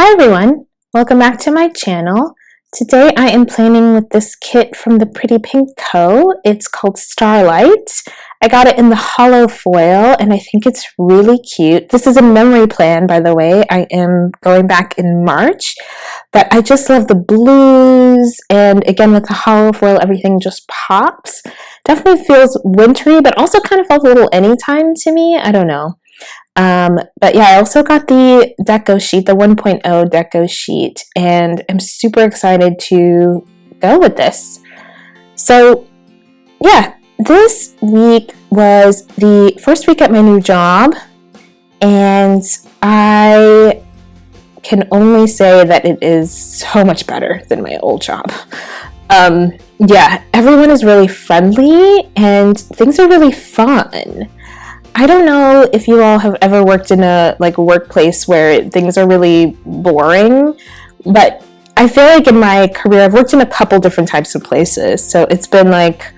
Hi everyone, welcome back to my channel. Today I am planning with this kit from the Pretty Pink Co. It's called Starlight. I got it in the hollow foil and I think it's really cute. This is a memory plan, by the way. I am going back in March, but I just love the blues, and again with the hollow foil everything just pops. Definitely feels wintry, but also kind of felt a little anytime to me. I don't know. But yeah, I also got the deco sheet, the 1.0 deco sheet, and I'm super excited to go with this. So yeah, this week was the first week at my new job, and I can only say that it is so much better than my old job. Yeah, everyone is really friendly and things are really fun. I don't know if you all have ever worked in a workplace where things are really boring, but I feel like in my career I've worked in a couple different types of places. So it's been like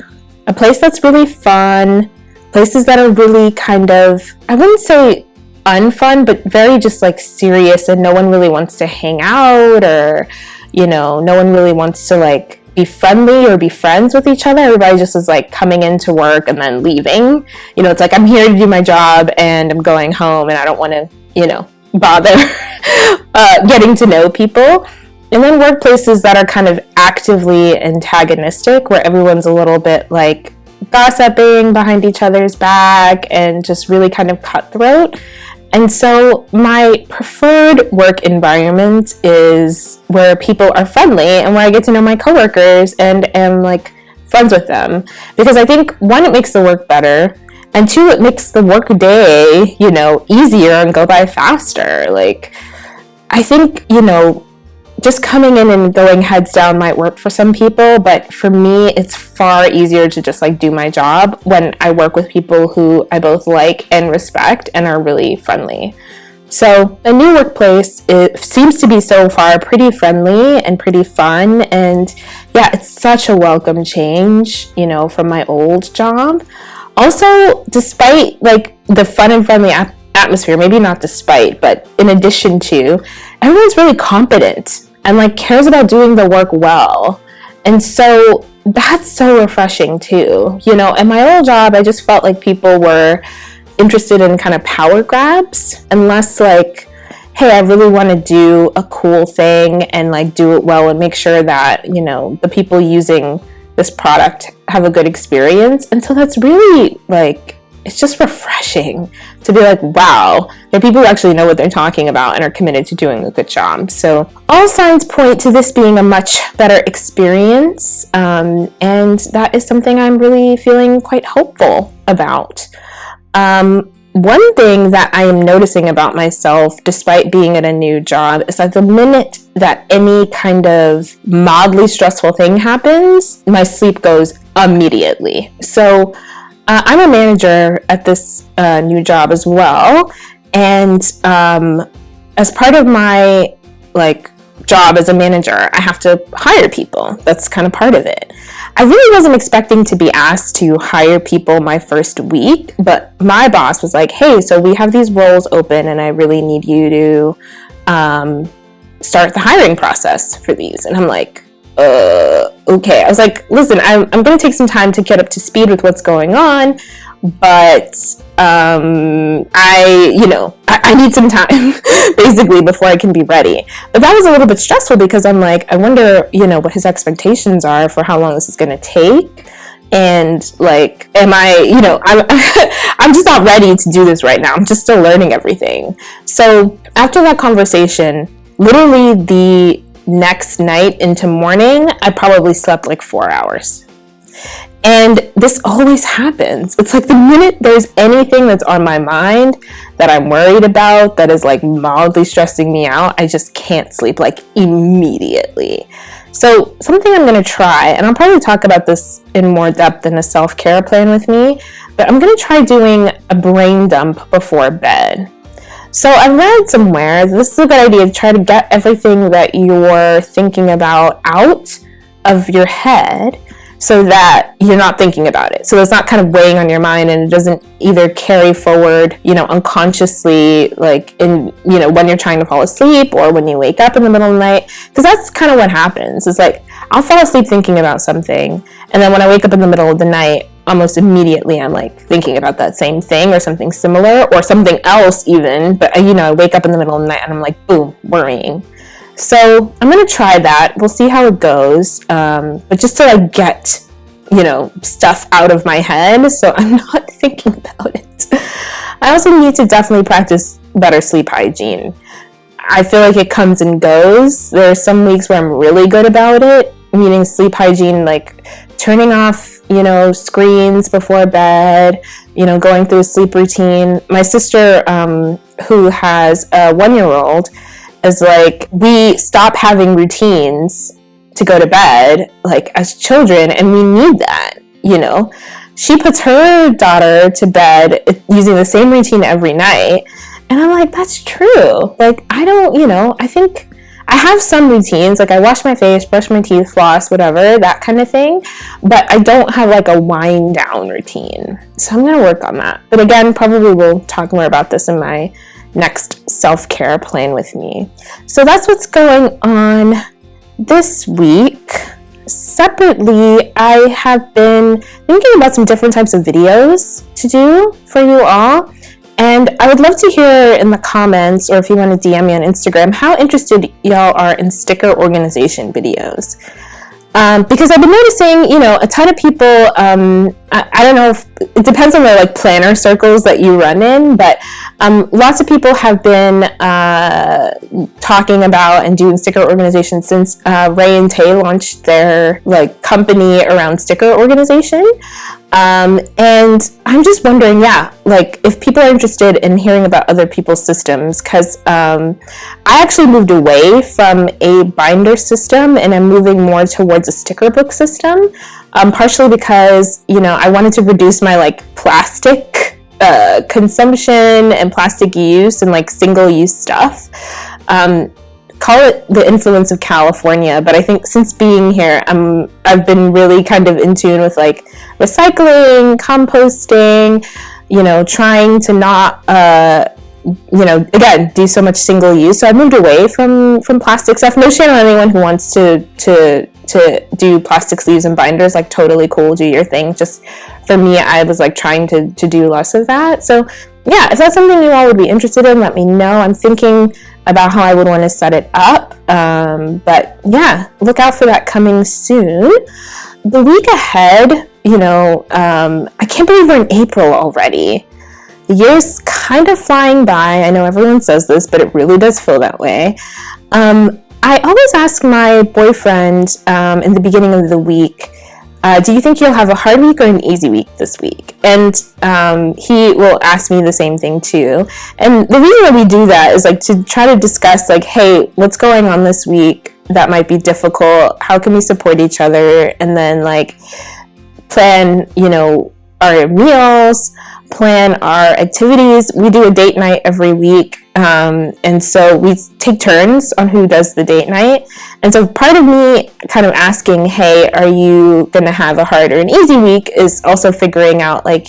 a place that's really fun, places that are really kind of, I wouldn't say unfun, but very just like serious, and no one really wants to hang out, or no one really wants to like be friendly or be friends with each other. Everybody just is like coming into work and then leaving. It's like, I'm here to do my job and I'm going home and I don't want to, bother getting to know people. And then workplaces that are kind of actively antagonistic, where everyone's a little bit like gossiping behind each other's back and just really kind of cutthroat. And so my preferred work environment is where people are friendly and where I get to know my coworkers and am like friends with them. Because I think, one, it makes the work better, and two, it makes the work day, easier and go by faster. Like, I think, just coming in and going heads down might work for some people, but for me, it's far easier to just like do my job when I work with people who I both like and respect and are really friendly. So a new workplace, it seems to be so far pretty friendly and pretty fun, and yeah, it's such a welcome change, from my old job. Also, despite like the fun and friendly atmosphere, maybe not despite, but in addition to, everyone's really competent and like cares about doing the work well. And so that's so refreshing too. In my old job, I just felt like people were interested in kind of power grabs, and less like, hey, I really want to do a cool thing and like do it well and make sure that, the people using this product have a good experience. And so that's really like, it's just refreshing to be like, wow, there are people who actually know what they're talking about and are committed to doing a good job. So all signs point to this being a much better experience, and that is something I'm really feeling quite hopeful about. One thing that I am noticing about myself, despite being at a new job, is that the minute that any kind of mildly stressful thing happens, my sleep goes immediately. So I'm a manager at this new job as well, and as part of my job as a manager, I have to hire people. That's kind of part of it. I really wasn't expecting to be asked to hire people my first week, but my boss was like, hey, so we have these roles open and I really need you to start the hiring process for these. And I'm like, okay. I was like, listen, I'm going to take some time to get up to speed with what's going on, but I need some time basically before I can be ready. But that was a little bit stressful because I'm like, I wonder, what his expectations are for how long this is going to take. And like, am I, I'm just not ready to do this right now. I'm just still learning everything. So after that conversation, literally the next night into morning, I probably slept like 4 hours. And this always happens. It's like the minute there's anything that's on my mind that I'm worried about, that is like mildly stressing me out, I just can't sleep like immediately. So something I'm going to try, and I'll probably talk about this in more depth in a self-care plan with me, but I'm going to try doing a brain dump before bed. So I read somewhere, this is a good idea, to try to get everything that you're thinking about out of your head, so that you're not thinking about it. So it's not kind of weighing on your mind, and it doesn't either carry forward, unconsciously, like in, when you're trying to fall asleep or when you wake up in the middle of the night. Because that's kind of what happens. It's like, I'll fall asleep thinking about something, and then when I wake up in the middle of the night, almost immediately I'm like thinking about that same thing or something similar or something else even. But I wake up in the middle of the night and I'm like, boom, worrying. So I'm going to try that. We'll see how it goes. But just to like get, stuff out of my head so I'm not thinking about it. I also need to definitely practice better sleep hygiene. I feel like it comes and goes. There are some weeks where I'm really good about it, meaning sleep hygiene, like turning off, screens before bed, going through a sleep routine. My sister, who has a 1-year-old, is like, we stop having routines to go to bed, like as children, and we need that, She puts her daughter to bed using the same routine every night. And I'm like, that's true. Like, I don't, I think I have some routines, like I wash my face, brush my teeth, floss, whatever, that kind of thing. But I don't have like a wind down routine. So I'm going to work on that. But again, probably we'll talk more about this in my next self-care plan with me. So that's what's going on this week. Separately, I have been thinking about some different types of videos to do for you all. And I would love to hear in the comments, or if you want to DM me on Instagram, how interested y'all are in sticker organization videos. Because I've been noticing, a ton of people, I don't know if, it depends on the like planner circles that you run in, but lots of people have been talking about and doing sticker organization since Ray and Tay launched their like company around sticker organization. And I'm just wondering, like if people are interested in hearing about other people's systems, because I actually moved away from a binder system and I'm moving more towards a sticker book system, partially because, I wanted to reduce my like plastic consumption and plastic use and like single-use stuff. Call it the influence of California, but I think since being here, I've been really kind of in tune with like recycling, composting, trying to not, again, do so much single use. So I moved away from plastic stuff. No shame on anyone who wants to do plastic sleeves and binders, like totally cool, do your thing. Just for me, I was like trying to do less of that. So yeah, if that's something you all would be interested in, let me know. I'm thinking about how I would want to set it up. But yeah, look out for that coming soon. The week ahead, I can't believe we're in April already. The year's kind of flying by. I know everyone says this, but it really does feel that way. I always ask my boyfriend in the beginning of the week, do you think you'll have a hard week or an easy week this week? And he will ask me the same thing too. And the reason that we do that is like to try to discuss like, hey, what's going on this week that might be difficult? How can we support each other? And then like plan, our meals, plan our activities. We do a date night every week. And so we take turns on who does the date night. And so part of me kind of asking, hey, are you going to have a hard or an easy week, is also figuring out like,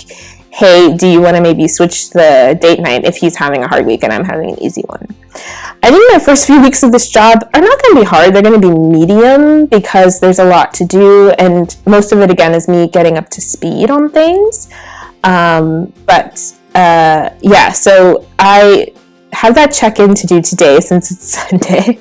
hey, do you want to maybe switch the date night if he's having a hard week and I'm having an easy one? I think my first few weeks of this job are not going to be hard. They're going to be medium because there's a lot to do. And most of it, again, is me getting up to speed on things. So I have that check-in to do today since it's Sunday,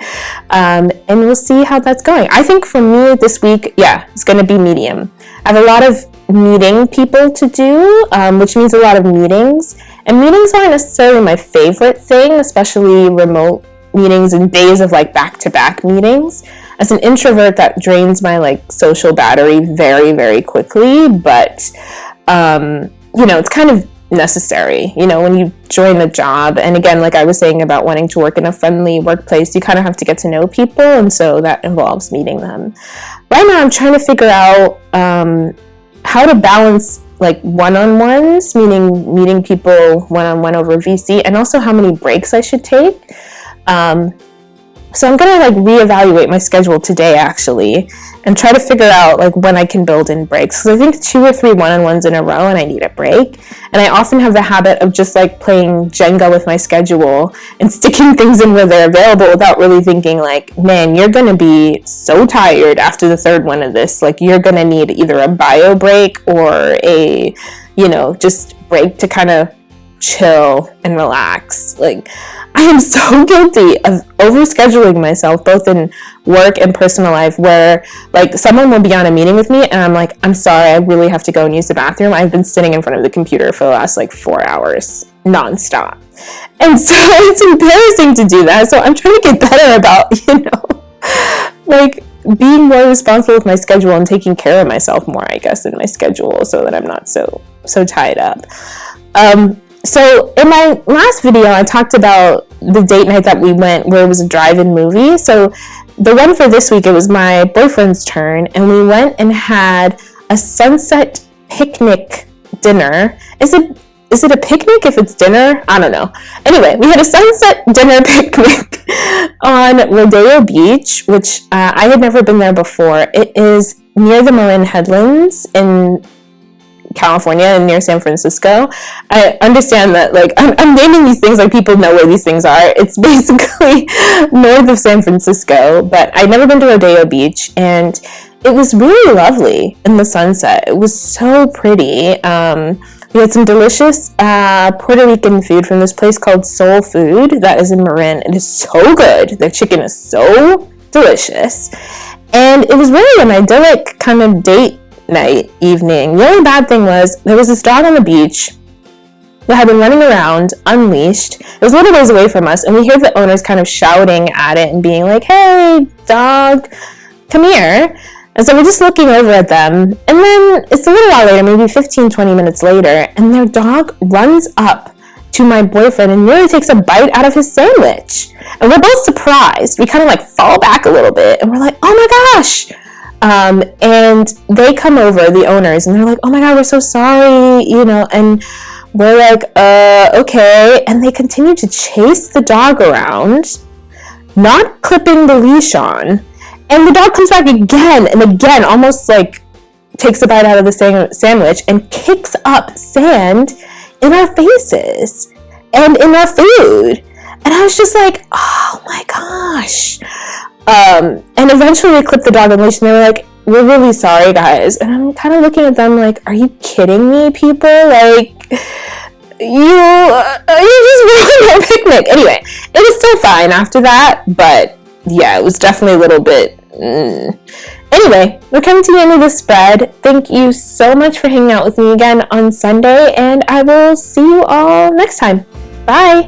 and we'll see how that's going. I think for me this week, it's going to be medium. I have a lot of meeting people to do, which means a lot of meetings, and meetings aren't necessarily my favorite thing, especially remote meetings and days of like back-to-back meetings. As an introvert, that drains my like social battery very, very quickly, but it's kind of necessary, when you join a job. And again, like I was saying about wanting to work in a friendly workplace, you kind of have to get to know people, and so that involves meeting them. Right now, I'm trying to figure out how to balance like one-on-ones, meaning meeting people one-on-one over VC, and also how many breaks I should take. So I'm gonna like reevaluate my schedule today actually, and try to figure out like when I can build in breaks. Because I think 2 or 3 one-on-ones in a row and I need a break. And I often have the habit of just like playing Jenga with my schedule and sticking things in where they're available without really thinking like, man, you're gonna be so tired after the 3rd one of this. Like you're gonna need either a bio break or a, you know, just break to kind of chill and relax. Like I am so guilty of overscheduling myself both in work and personal life, where like someone will be on a meeting with me and I'm like, I'm sorry, I really have to go and use the bathroom. I've been sitting in front of the computer for the last like 4 hours nonstop. And so it's embarrassing to do that. So I'm trying to get better about, you know, like being more responsible with my schedule and taking care of myself more, I guess, in my schedule, so that I'm not so tied up. So in my last video, I talked about the date night that we went where it was a drive-in movie. So the one for this week, it was my boyfriend's turn, and we went and had a sunset picnic dinner. Is it a picnic if it's dinner? I don't know. Anyway, we had a sunset dinner picnic on Rodeo Beach, which I had never been there before. It is near the Marin Headlands in California and near San Francisco. I understand that like I'm naming these things like people know where these things are. It's basically north of San Francisco, but I'd never been to Rodeo Beach, and it was really lovely in the sunset. It was so pretty. We had some delicious Puerto Rican food from this place called Soul Food that is in Marin. It is so good. Their chicken is so delicious, and it was really an idyllic kind of date night, evening. The only bad thing was there was this dog on the beach that had been running around unleashed. It was a little ways away from us, and we hear the owners kind of shouting at it and being like, hey, dog, come here. And so we're just looking over at them, and then it's a little while later, maybe 15-20 minutes later, and their dog runs up to my boyfriend and nearly takes a bite out of his sandwich. And we're both surprised. We kind of like fall back a little bit, and we're like, oh my gosh. And they come over, the owners, and they're like, oh my god, we're so sorry, you know, and we're like, okay. And they continue to chase the dog around, not clipping the leash on, and the dog comes back again and again, almost like takes a bite out of the sandwich and kicks up sand in our faces and in our food. And I was just like, oh my gosh. And eventually they clipped the dog on leash, and they were like, we're really sorry, guys. And I'm kind of looking at them like, are you kidding me, people? Like, you just ruined our picnic. Anyway, it was still fine after that, but yeah, it was definitely a little bit... Anyway, we're coming to the end of the spread. Thank you so much for hanging out with me again on Sunday, and I will see you all next time. Bye!